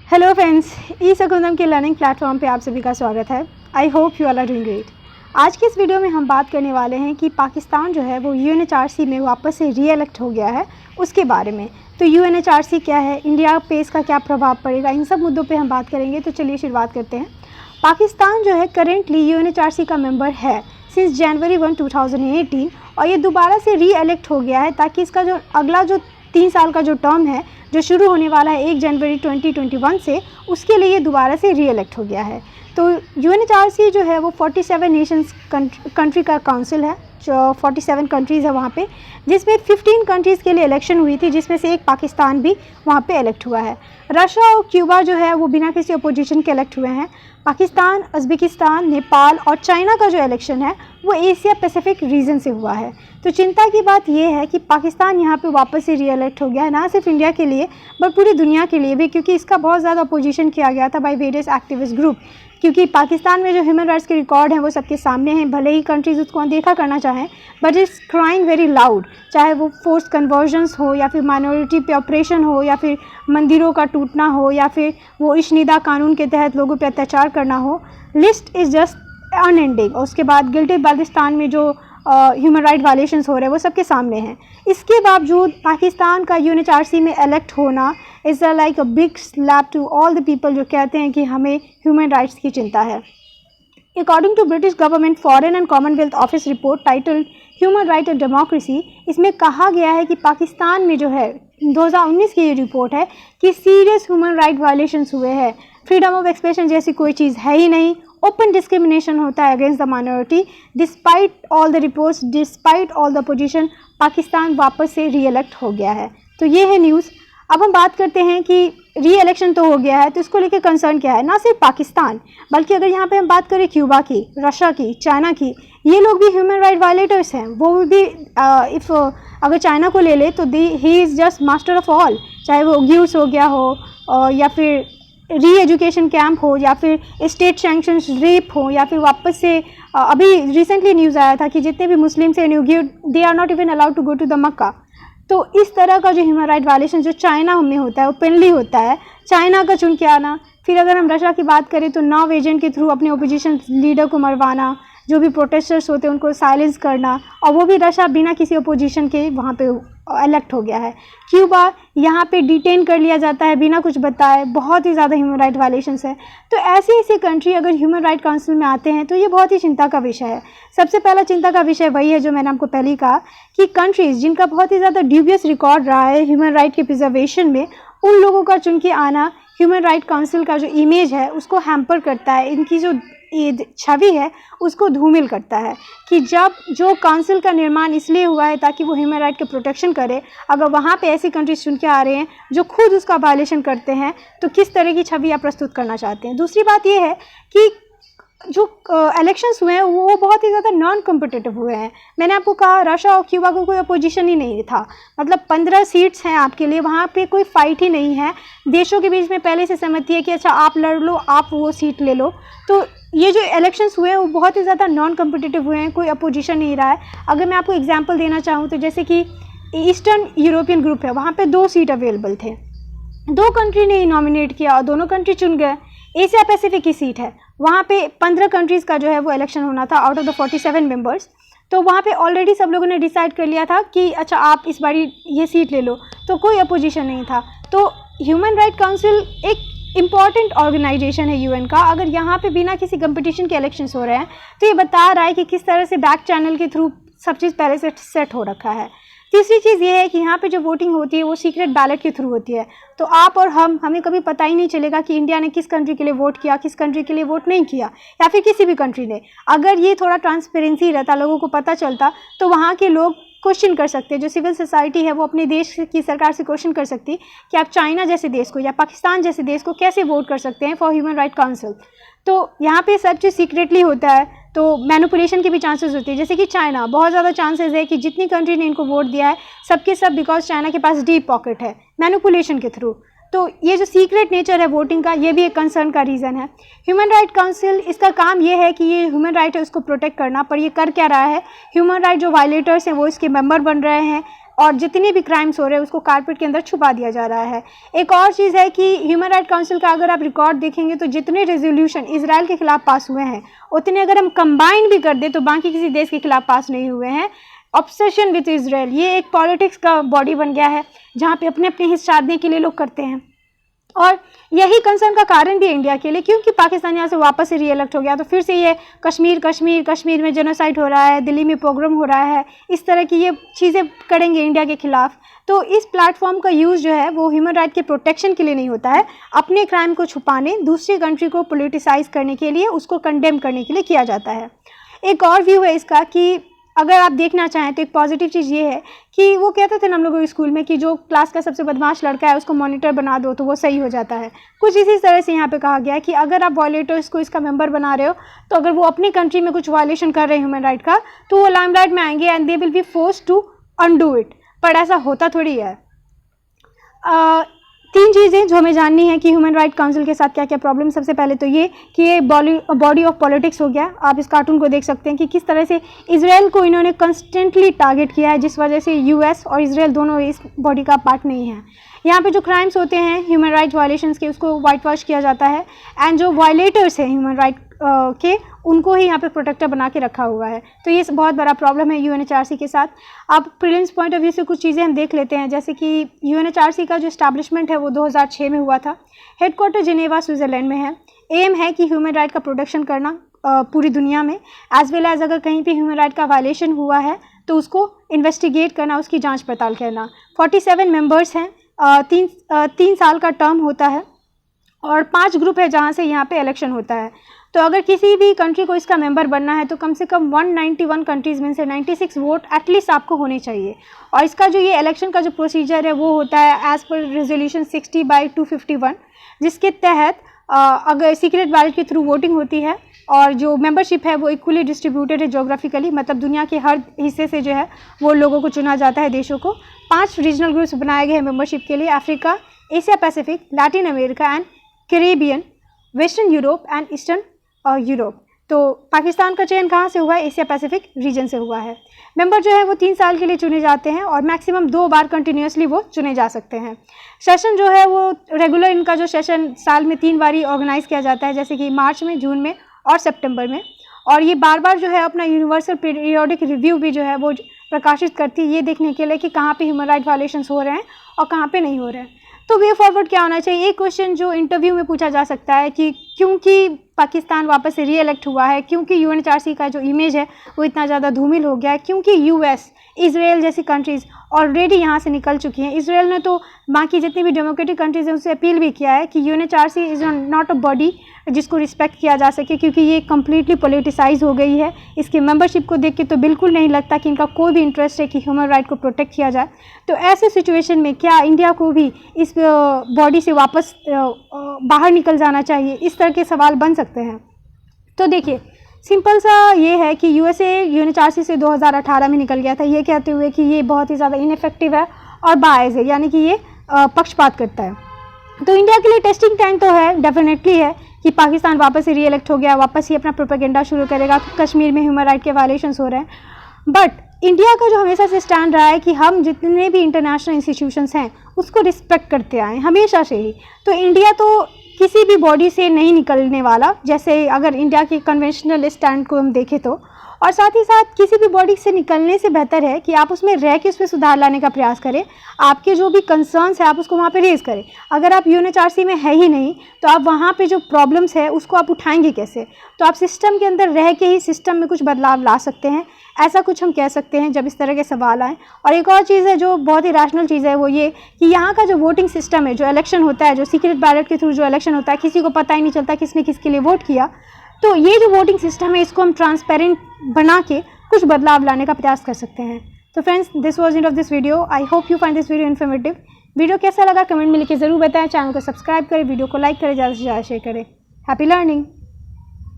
Hello friends, ई सकुंदम के learning platform पे आप सभी का स्वागत है। I hope you all are doing great. आज की इस वीडियो में हम बात करने वाले हैं कि पाकिस्तान जो है वो UNHRC में वापस से री इलेक्ट हो गया है, उसके बारे में। तो UNHRC क्या है, इंडिया पे इसका क्या प्रभाव पड़ेगा, इन सब मुद्दों पे हम बात करेंगे। तो चलिए शुरुआत करते हैं। पाकिस्तान जो है करेंटली UNHRC का मेंबर है सिंस जनवरी 1, 2018 और ये दोबारा से री इलेक्ट हो गया है ताकि इसका जो अगला जो 3 साल का जो टर्म है जो शुरू होने वाला है 1 जनवरी 2021 से, उसके लिए दोबारा से री इलेक्ट हो गया है। तो UNHRC जो है वो 47 नेशंस कंट्री का काउंसिल है, जो 47 कंट्रीज़ है वहाँ पे, जिसमें 15 कंट्रीज़ के लिए इलेक्शन हुई थी, जिसमें से एक पाकिस्तान भी वहाँ पे इलेक्ट हुआ है। रशिया और क्यूबा जो है वो बिना किसी अपोजिशन के इलेक्ट हुए हैं। पाकिस्तान, उज़्बेकिस्तान, नेपाल और चाइना का जो इलेक्शन है वो एशिया पैसिफिक रीजन से हुआ है। तो चिंता की बात यह है कि पाकिस्तान यहाँ पे वापस से री इलेक्ट हो गया है, ना सिर्फ इंडिया के लिए बट पूरी दुनिया के लिए भी, क्योंकि इसका बहुत ज़्यादा अपोजिशन किया गया था बाय वेरियस एक्टिविस्ट ग्रुप। क्योंकि पाकिस्तान में जो ह्यूमन राइट्स के रिकॉर्ड हैं वो सबके सामने हैं, भले ही कंट्रीज़ उसको अनदेखा करना चाहें, but it's crying very loud. चाहे वो फोर्स कन्वर्जन्स हो या फिर माइनॉरिटी पे ऑपरेशन हो या फिर मंदिरों का टूटना हो या फिर वो इश्निदा कानून के तहत लोगों पे अत्याचार करना हो, लिस्ट इज़ जस्ट अनएंडिंग। और उसके बाद गिल्टेड बाल्टिस्तान में जो ह्यूमन राइट वायलेशंस हो रहे हैं वो सबके सामने हैं। इसके बावजूद पाकिस्तान का UNHRC में इलेक्ट होना is like a big slap to all the people जो कहते हैं कि हमें ह्यूमन राइट्स की चिंता है। According to British government foreign and commonwealth office report titled human right and democracy, इसमें कहा गया है कि पाकिस्तान में जो है 2019 की ये रिपोर्ट है कि सीरियस ह्यूमन राइट वायलेशंस हुए हैं। फ्रीडम ऑफ एक्सप्रेशन जैसी कोई चीज़ है ही नहीं, ओपन डिस्क्रिमिनेशन होता है against the minority. Despite all the reports, despite all the opposition, Pakistan वापस से री इलेक्ट हो गया है। तो ये है न्यूज़। अब हम बात करते हैं कि री इलेक्शन तो हो गया है, तो इसको लेकर कंसर्न क्या है। ना सिर्फ पाकिस्तान बल्कि अगर यहाँ पे हम बात करें क्यूबा की, रशिया की, चाइना की, ये लोग भी ह्यूमन राइट वायलेटर्स हैं। वो भी अगर चाइना को ले ले तो he is just master of all. चाहे वो उग्यूर्स हो गया हो या फिर री एजुकेशन कैंप हो या फिर स्टेट सैंक्शंस रेप हो या फिर वापस से अभी रिसेंटली न्यूज़ आया था कि जितने भी मुस्लिम्स हैं Uyghur, they are not even allowed to go to the Mecca. तो इस तरह का जो ह्यूमन राइट वायलेशन जो चाइना में होता है ओपनली होता है, चाइना का चुन के आना। फिर अगर हम रशिया की बात करें तो नॉव एजेंट के थ्रू अपने ओपोजिशन लीडर को मरवाना, जो भी प्रोटेस्टर्स होते हैं उनको साइलेंस करना, और वो भी रशिया बिना किसी अपोजिशन के वहाँ पे इलेक्ट हो गया है। क्यूबा, यहाँ पे डिटेन कर लिया जाता है बिना कुछ बताए, बहुत ही ज़्यादा ह्यूमन राइट वायलेशंस है। तो ऐसे ऐसे कंट्री अगर ह्यूमन राइट काउंसिल में आते हैं तो ये बहुत ही चिंता का विषय है। सबसे पहला चिंता का विषय वही है जो मैंने आपको पहले ही कहा कि कंट्रीज़ जिनका बहुत ही ज़्यादा ड्यूबियस रिकॉर्ड रहा है ह्यूमन राइट के प्रिजर्वेशन में, उन लोगों का चुन के आना ह्यूमन राइट काउंसिल का जो इमेज है उसको हैम्पर करता है, इनकी जो छवि है उसको धूमिल करता है। कि जब जो काउंसिल का निर्माण इसलिए हुआ है ताकि वो ह्यूमन राइट के प्रोटेक्शन करे, अगर वहाँ पे ऐसी कंट्रीज चुन के आ रहे हैं जो खुद उसका वायलेशन करते हैं, तो किस तरह की छवि आप प्रस्तुत करना चाहते हैं। दूसरी बात ये है कि जो इलेक्शंस हुए हैं वो बहुत ही ज़्यादा नॉन कम्पिटिटिव हुए हैं। मैंने आपको कहा रशिया और क्यूबा को कोई अपोजिशन ही नहीं था, मतलब 15 सीट्स हैं आपके लिए, वहाँ पे कोई फाइट ही नहीं है। देशों के बीच में पहले से सहमति है कि अच्छा आप लड़ लो, आप वो सीट ले लो। तो ये जो इलेक्शंस हुए हैं वो बहुत ही ज़्यादा नॉन कम्पिटिटिव हुए हैं, कोई अपोजिशन नहीं रहा है। अगर मैं आपको एग्जांपल देना चाहूँ तो जैसे कि ईस्टर्न यूरोपियन ग्रुप है, वहाँ पे 2 सीट अवेलेबल थे, 2 कंट्री ने नॉमिनेट किया और दोनों कंट्री चुन गए। एशिया पैसिफिक की सीट है, वहाँ पे 15 कंट्रीज़ का जो है वो इलेक्शन होना था आउट ऑफ द 47 मेंबर्स। तो वहाँ पे ऑलरेडी सब लोगों ने डिसाइड कर लिया था कि अच्छा आप इस बारी ये सीट ले लो, तो कोई अपोजिशन नहीं था। तो ह्यूमन राइट काउंसिल एक इम्पॉर्टेंट ऑर्गेनाइजेशन है UN का। अगर यहाँ पे बिना किसी कंपटीशन के इलेक्शंस हो रहे हैं तो ये बता रहा है कि किस तरह से बैक चैनल के थ्रू सब चीज़ पहले से सेट हो रखा है। तीसरी चीज़ ये है कि यहाँ पे जो वोटिंग होती है वो सीक्रेट बैलेट के थ्रू होती है। तो आप और हमें कभी पता ही नहीं चलेगा कि इंडिया ने किस कंट्री के लिए वोट किया, किस कंट्री के लिए वोट नहीं किया, या फिर किसी भी कंट्री ने। अगर ये थोड़ा ट्रांसपेरेंसी रहता, लोगों को पता चलता, तो वहाँ के लोग क्वेश्चन कर सकते हैं। जो सिविल सोसाइटी है वो अपने देश की सरकार से क्वेश्चन कर सकती कि आप चाइना जैसे देश को या पाकिस्तान जैसे देश को कैसे वोट कर सकते हैं फॉर ह्यूमन राइट काउंसिल। तो यहाँ पे सब चीज़ सीक्रेटली होता है, तो मैनिपुलेशन के भी चांसेस होते हैं। जैसे कि चाइना, बहुत ज़्यादा चांसेस है कि जितनी कंट्री ने इनको वोट दिया है सबके सब बिकॉज चाइना के पास डीप पॉकेट है मैनिपुलेशन के थ्रू। तो ये जो सीक्रेट नेचर है वोटिंग का, ये भी एक कंसर्न का रीज़न है। ह्यूमन राइट काउंसिल, इसका काम ये है कि ये ह्यूमन राइट है उसको प्रोटेक्ट करना, पर ये कर क्या रहा है, ह्यूमन राइट जो वायलेटर्स हैं वो इसके मेंबर बन रहे हैं। और जितने भी क्राइम्स हो रहे हैं उसको कारपेट के अंदर छुपा दिया जा रहा है। एक और चीज़ है कि ह्यूमन राइट काउंसिल का अगर आप रिकॉर्ड देखेंगे तो जितने रेजोल्यूशन इजराइल के खिलाफ पास हुए हैं उतने अगर हम कंबाइन भी कर दें तो बाकी किसी देश के खिलाफ पास नहीं हुए हैं। ऑब्सेशन विद इजराइल ये एक पॉलिटिक्स का बॉडी बन गया है जहाँ पे अपने अपने हित साधने के लिए लोग करते हैं, और यही कंसर्न का कारण भी है इंडिया के लिए, क्योंकि पाकिस्तान यहाँ से वापस से रीइलेक्ट हो गया तो फिर से ये कश्मीर में जेनोसाइड हो रहा है, दिल्ली में पोग्राम हो रहा है, इस तरह की ये चीज़ें करेंगे इंडिया के खिलाफ। तो इस प्लेटफॉर्म का यूज़ जो है वो ह्यूमन राइट के प्रोटेक्शन के लिए नहीं होता है, अपने क्राइम को छुपाने, दूसरी कंट्री को पोलिटिसाइज करने के लिए, उसको कंडेम करने के लिए किया जाता है। एक और व्यू है इसका कि अगर आप देखना चाहें तो एक पॉजिटिव चीज़ ये है कि वो कहते थे ना हम लोगों को स्कूल में कि जो क्लास का सबसे बदमाश लड़का है उसको मॉनिटर बना दो तो वो सही हो जाता है। कुछ इसी तरह से यहाँ पे कहा गया है कि अगर आप वॉयलेटर्स को इसका मेंबर बना रहे हो तो अगर वो अपनी कंट्री में कुछ वायलेशन कर रहे हैं ह्यूमन राइट का तो वो लाइमलाइट में आएंगे and they will be forced to undo it. पर ऐसा होता थोड़ी है। 3 चीज़ें जो हमें जाननी है कि ह्यूमन राइट काउंसिल के साथ क्या क्या प्रॉब्लम। सबसे पहले तो ये कि ये बॉडी ऑफ पॉलिटिक्स हो गया। आप इस कार्टून को देख सकते हैं कि किस तरह से इजराइल को इन्होंने कंस्टेंटली टारगेट किया है, जिस वजह से यूएस और इजराइल दोनों इस बॉडी का पार्ट नहीं है। यहाँ पे जो क्राइम्स होते हैं ह्यूमन राइट वायलेशंस के उसको वाइट वॉश किया जाता है एंड जो वायलेटर्स हैं ह्यूमन राइट के उनको ही यहाँ पे प्रोटेक्टर बना के रखा हुआ है। तो ये बहुत बड़ा प्रॉब्लम है यूएनएचआरसी के साथ। अब प्रीलिम्स पॉइंट ऑफ व्यू से कुछ चीज़ें हम देख लेते हैं, जैसे कि यूएनएचआरसी का जो एस्टैब्लिशमेंट है वो 2006 में हुआ था। हेडक्वार्टर जिनेवा स्विट्ज़रलैंड में है। एम है कि ह्यूमन राइट का प्रोटेक्शन करना पूरी दुनिया में, एज वेल एज अगर कहीं पे ह्यूमन राइट का वायलेशन हुआ है तो उसको इन्वेस्टिगेट करना, उसकी जाँच पड़ताल करना। 47 मेम्बर्स हैं, 3 साल का टर्म होता है और 5 ग्रुप है जहाँ से यहाँ पे इलेक्शन होता है। तो अगर किसी भी कंट्री को इसका मेंबर बनना है तो कम से कम 191 कंट्रीज़ में से 96 वोट एटलीस्ट आपको होने चाहिए। और इसका जो ये इलेक्शन का जो प्रोसीजर है वो होता है एज़ पर रेजोल्यूशन 60/251, जिसके तहत अगर सीक्रेट बैलेट के थ्रू वोटिंग होती है और जो मेंबरशिप है वो इक्वली डिस्ट्रीब्यूटेड है जोग्राफिकली, मतलब दुनिया के हर हिस्से से जो है वो लोगों को चुना जाता है, देशों को। 5 रीजनल ग्रुप्स बनाए गए हैं मेंबरशिप के लिए: Africa, Asia Pacific, Latin America and Caribbean, western Europe and eastern Europe. तो पाकिस्तान का चयन कहाँ से हुआ है? एशिया पैसिफिक रीजन से हुआ है। मेंबर जो है वो 3 साल के लिए चुने जाते हैं और मैक्सिमम 2 बार कंटिन्यूसली वो चुने जा सकते हैं। सेशन जो है वो रेगुलर, इनका जो सेशन साल में 3 बार ही ऑर्गेनाइज किया जाता है, जैसे कि मार्च में, जून में और सितंबर में। और ये बार बार जो है अपना यूनिवर्सल पीरियोडिक रिव्यू भी जो है वो प्रकाशित करती है, ये देखने के लिए कि कहाँ पे ह्यूमन राइट वायलेशंस हो रहे हैं और कहाँ पे नहीं हो रहे हैं। तो वे फॉरवर्ड क्या होना चाहिए? एक क्वेश्चन जो इंटरव्यू में पूछा जा सकता है कि क्योंकि पाकिस्तान वापस से रीइलेक्ट हुआ है, क्योंकि यूएनएचआरसी का जो इमेज है वो इतना ज़्यादा धूमिल हो गया है, क्योंकि यूएस, इजराइल जैसी कंट्रीज़ ऑलरेडी यहाँ से निकल चुकी हैं। इजराइल ने तो बाकी जितनी भी डेमोक्रेटिक कंट्रीज़ हैं उससे अपील भी किया है कि UNHRC is not a body जिसको रिस्पेक्ट किया जा सके, क्योंकि ये कम्प्लीटली पॉलिटिसाइज हो गई है। इसके मेंबरशिप को देख के तो बिल्कुल नहीं लगता कि इनका कोई भी इंटरेस्ट है कि ह्यूमन राइट को प्रोटेक्ट किया जाए। तो ऐसे सिचुएशन में क्या इंडिया को भी इस बॉडी से वापस बाहर निकल जाना चाहिए? इस तरह के सवाल बन सकते हैं। तो देखिए, सिंपल सा ये है कि यूएसए यूएनएचआरसी से 2018 में निकल गया था, ये कहते हुए कि ये बहुत ही ज़्यादा इनइफेक्टिव है और बायस है, यानी कि ये पक्षपात करता है। तो इंडिया के लिए टेस्टिंग टाइम तो है, डेफिनेटली है कि पाकिस्तान वापस से रीइलेक्ट हो गया, वापस ही अपना प्रोपेगेंडा शुरू करेगा, कश्मीर में ह्यूमन राइट के वायलेशंस हो रहे हैं। बट इंडिया का जो हमेशा से स्टैंड रहा है कि हम जितने भी इंटरनेशनल इंस्टीट्यूशंस हैं उसको रिस्पेक्ट करते आए हमेशा से ही। तो इंडिया तो किसी भी बॉडी से नहीं निकलने वाला, जैसे अगर इंडिया के कन्वेंशनल स्टैंड को हम देखें तो, और साथ ही साथ किसी भी बॉडी से निकलने से बेहतर है कि आप उसमें रह के उसमें सुधार लाने का प्रयास करें। आपके जो भी कंसर्न्स है आप उसको वहाँ पे रेज़ करें। अगर आप यूएनएचआरसी में है ही नहीं तो आप वहाँ पे जो प्रॉब्लम्स है उसको आप उठाएंगे कैसे? तो आप सिस्टम के अंदर रह के ही सिस्टम में कुछ बदलाव ला सकते हैं, ऐसा कुछ हम कह सकते हैं जब इस तरह के सवाल आएँ। और एक और चीज़ है जो बहुत ही रैशनल चीज़ है, वो ये कि यहाँ का जो वोटिंग सिस्टम है, जो इलेक्शन होता है, जो सीक्रेट बैलेट के थ्रू जो इलेक्शन होता है, किसी को पता ही नहीं चलता किसने किसके लिए वोट किया। तो ये जो वोटिंग सिस्टम है इसको हम ट्रांसपेरेंट बना के कुछ बदलाव लाने का प्रयास कर सकते हैं। तो friends, this was end of this video. I hope you find this video informative. Video कैसा लगा कमेंट में लिख के ज़रूर बताएं। चैनल को सब्सक्राइब करें, वीडियो को लाइक करें, ज़्यादा से ज़्यादा शेयर करें। Happy learning.